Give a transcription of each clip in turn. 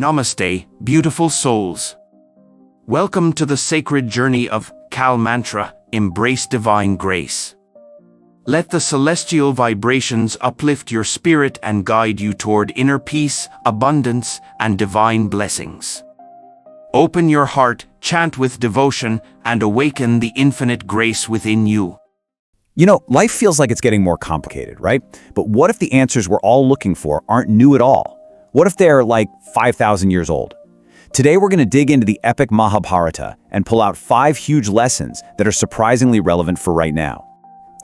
Namaste, beautiful souls. Welcome to the sacred journey of Kal Mantra, Embrace Divine Grace. Let the celestial vibrations uplift your spirit and guide you toward inner peace, abundance, and divine blessings. Open your heart, chant with devotion, and awaken the infinite grace within you. You know, life feels like it's getting more complicated, right? But what if the answers we're all looking for aren't new at all? What if they're like 5,000 years old? Today we're going to dig into the epic Mahabharata and pull out 5 huge lessons that are surprisingly relevant for right now.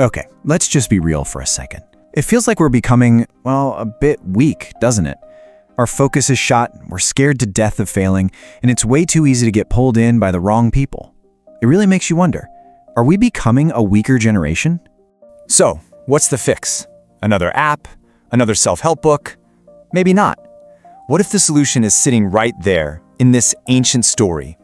Okay, let's just be real for a second. It feels like we're becoming, well, a bit weak, doesn't it? Our focus is shot, we're scared to death of failing, and it's way too easy to get pulled in by the wrong people. It really makes you wonder, are we becoming a weaker generation? So, what's the fix? Another app? Another self-help book? Maybe not. What if the solution is sitting right there in this ancient story?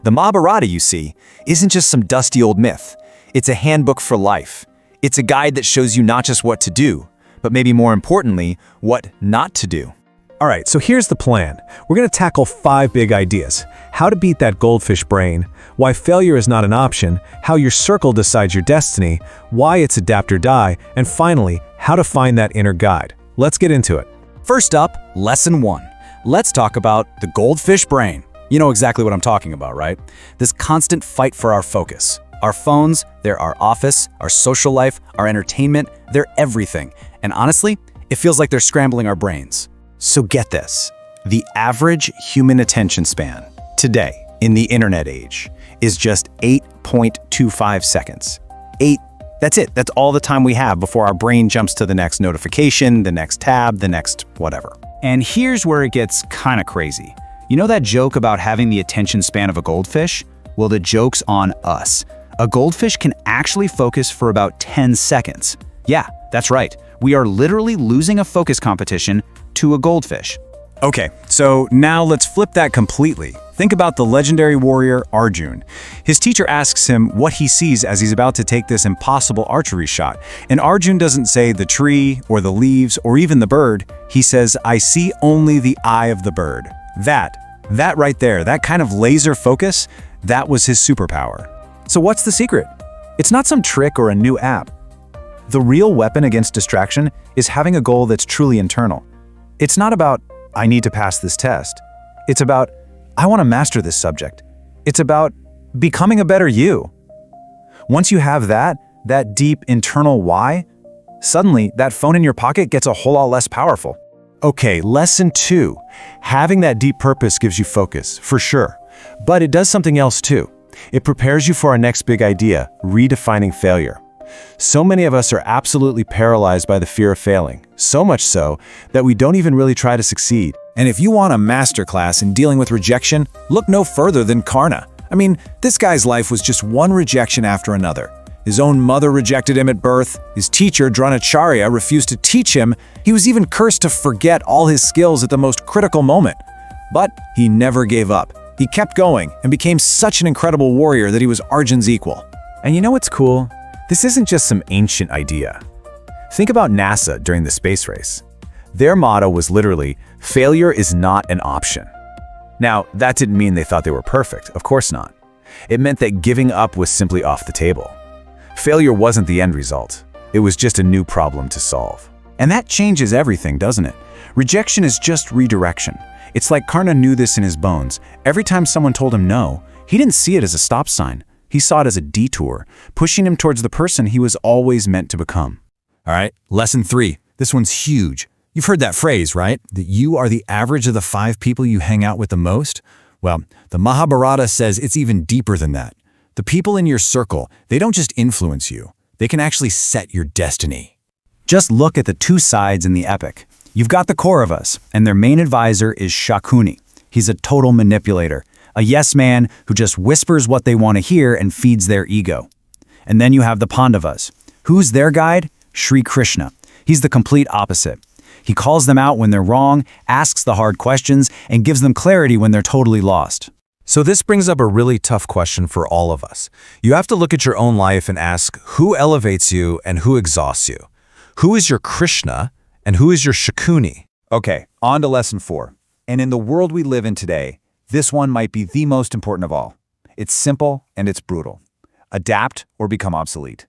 The Mahabharata, you see, isn't just some dusty old myth. It's a handbook for life. It's a guide that shows you not just what to do, but maybe more importantly, what not to do. All right, so here's the plan. We're going to tackle 5 big ideas. How to beat that goldfish brain, why failure is not an option, how your circle decides your destiny, why it's adapt or die, and finally, how to find that inner guide. Let's get into it. First up, lesson 1. Let's talk about the goldfish brain. You know exactly what I'm talking about, right? This constant fight for our focus. Our phones, they're our office, our social life, our entertainment, they're everything. And honestly, it feels like they're scrambling our brains. So get this, the average human attention span today in the internet age is just 8.25 seconds. That's it. That's all the time we have before our brain jumps to the next notification, the next tab, the next whatever. And here's where it gets kind of crazy. You know that joke about having the attention span of a goldfish? Well, the joke's on us. A goldfish can actually focus for about 10 seconds. Yeah, that's right. We are literally losing a focus competition to a goldfish. Okay, so now let's flip that completely. Think about the legendary warrior Arjun. His teacher asks him what he sees as he's about to take this impossible archery shot. And Arjun doesn't say the tree or the leaves or even the bird. He says, I see only the eye of the bird. That right there, that kind of laser focus, that was his superpower. So what's the secret? It's not some trick or a new app. The real weapon against distraction is having a goal that's truly internal. It's not about, I need to pass this test. It's about, I want to master this subject. It's about becoming a better you. Once you have that deep internal why, suddenly that phone in your pocket gets a whole lot less powerful. Okay, lesson 2. Having that deep purpose gives you focus, for sure. But it does something else too. It prepares you for our next big idea, redefining failure. So many of us are absolutely paralyzed by the fear of failing, so much so that we don't even really try to succeed. And if you want a masterclass in dealing with rejection, look no further than Karna. I mean, this guy's life was just one rejection after another. His own mother rejected him at birth, his teacher, Dronacharya, refused to teach him, he was even cursed to forget all his skills at the most critical moment. But he never gave up. He kept going and became such an incredible warrior that he was Arjun's equal. And you know what's cool? This isn't just some ancient idea. Think about NASA during the space race. Their motto was literally, failure is not an option. Now, that didn't mean they thought they were perfect, of course not. It meant that giving up was simply off the table. Failure wasn't the end result. It was just a new problem to solve. And that changes everything, doesn't it? Rejection is just redirection. It's like Karna knew this in his bones. Every time someone told him no, he didn't see it as a stop sign. He saw it as a detour, pushing him towards the person he was always meant to become. All right, lesson 3. This one's huge. You've heard that phrase, right? That you are the average of the 5 people you hang out with the most? Well, the Mahabharata says it's even deeper than that. The people in your circle, they don't just influence you. They can actually set your destiny. Just look at the 2 sides in the epic. You've got the core of us, and their main advisor is Shakuni. He's a total manipulator, a yes man who just whispers what they want to hear and feeds their ego. And then you have the Pandavas. Who's their guide? Sri Krishna. He's the complete opposite. He calls them out when they're wrong, asks the hard questions, and gives them clarity when they're totally lost. So this brings up a really tough question for all of us. You have to look at your own life and ask who elevates you and who exhausts you. Who is your Krishna and who is your Shakuni? Okay, on to lesson 4. And in the world we live in today, this one might be the most important of all. It's simple and it's brutal. Adapt or become obsolete.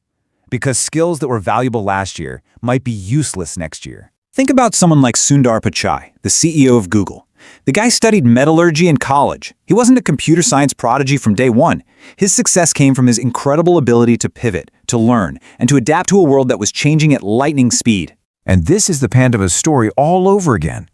Because skills that were valuable last year might be useless next year. Think about someone like Sundar Pichai, the CEO of Google. The guy studied metallurgy in college. He wasn't a computer science prodigy from day one. His success came from his incredible ability to pivot, to learn, and to adapt to a world that was changing at lightning speed. And this is the Pandavas' story all over again.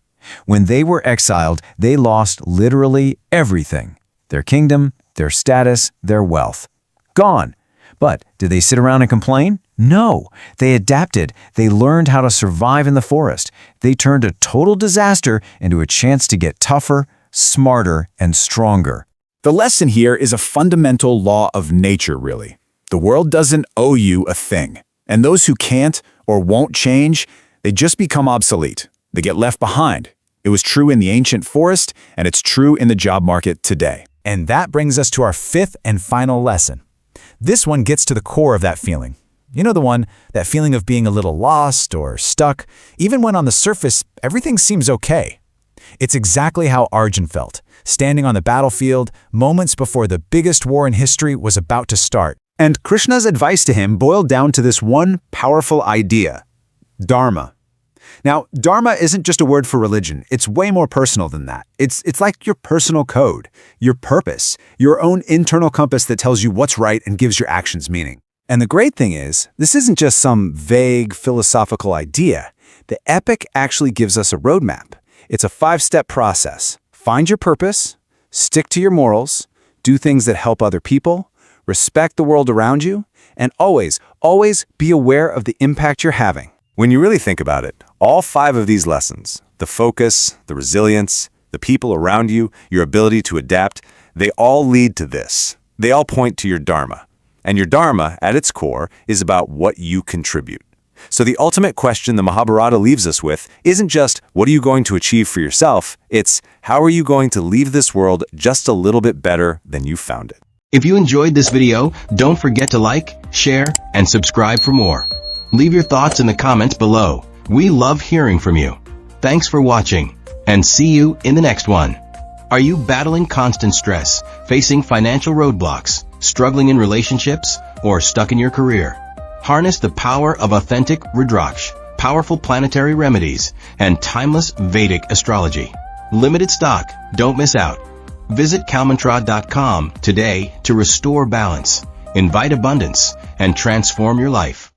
When they were exiled, they lost literally everything. Their kingdom, their status, their wealth. Gone. But did they sit around and complain? No. They adapted. They learned how to survive in the forest. They turned a total disaster into a chance to get tougher, smarter, and stronger. The lesson here is a fundamental law of nature, really. The world doesn't owe you a thing. And those who can't or won't change, they just become obsolete. They get left behind. It was true in the ancient forest, and it's true in the job market today. And that brings us to our fifth and final lesson. This one gets to the core of that feeling. You know the one, that feeling of being a little lost or stuck, even when on the surface, everything seems okay. It's exactly how Arjun felt, standing on the battlefield, moments before the biggest war in history was about to start. And Krishna's advice to him boiled down to this one powerful idea: Dharma. Now, Dharma isn't just a word for religion. It's way more personal than that. It's like your personal code, your purpose, your own internal compass that tells you what's right and gives your actions meaning. And the great thing is, this isn't just some vague philosophical idea. The epic actually gives us a roadmap. It's a 5-step process. Find your purpose, stick to your morals, do things that help other people, respect the world around you, and always, always be aware of the impact you're having. When you really think about it, all 5 of these lessons, the focus, the resilience, the people around you, your ability to adapt, they all lead to this. They all point to your Dharma. And your Dharma, at its core, is about what you contribute. So the ultimate question the Mahabharata leaves us with isn't just, what are you going to achieve for yourself? It's, how are you going to leave this world just a little bit better than you found it? If you enjoyed this video, don't forget to like, share, and subscribe for more. Leave your thoughts in the comments below. We love hearing from you. Thanks for watching, and see you in the next one. Are you battling constant stress, facing financial roadblocks, struggling in relationships, or stuck in your career? Harness the power of authentic Rudraksh, powerful planetary remedies, and timeless Vedic astrology. Limited stock. Don't miss out. Visit kalmantra.com today to restore balance, invite abundance, and transform your life.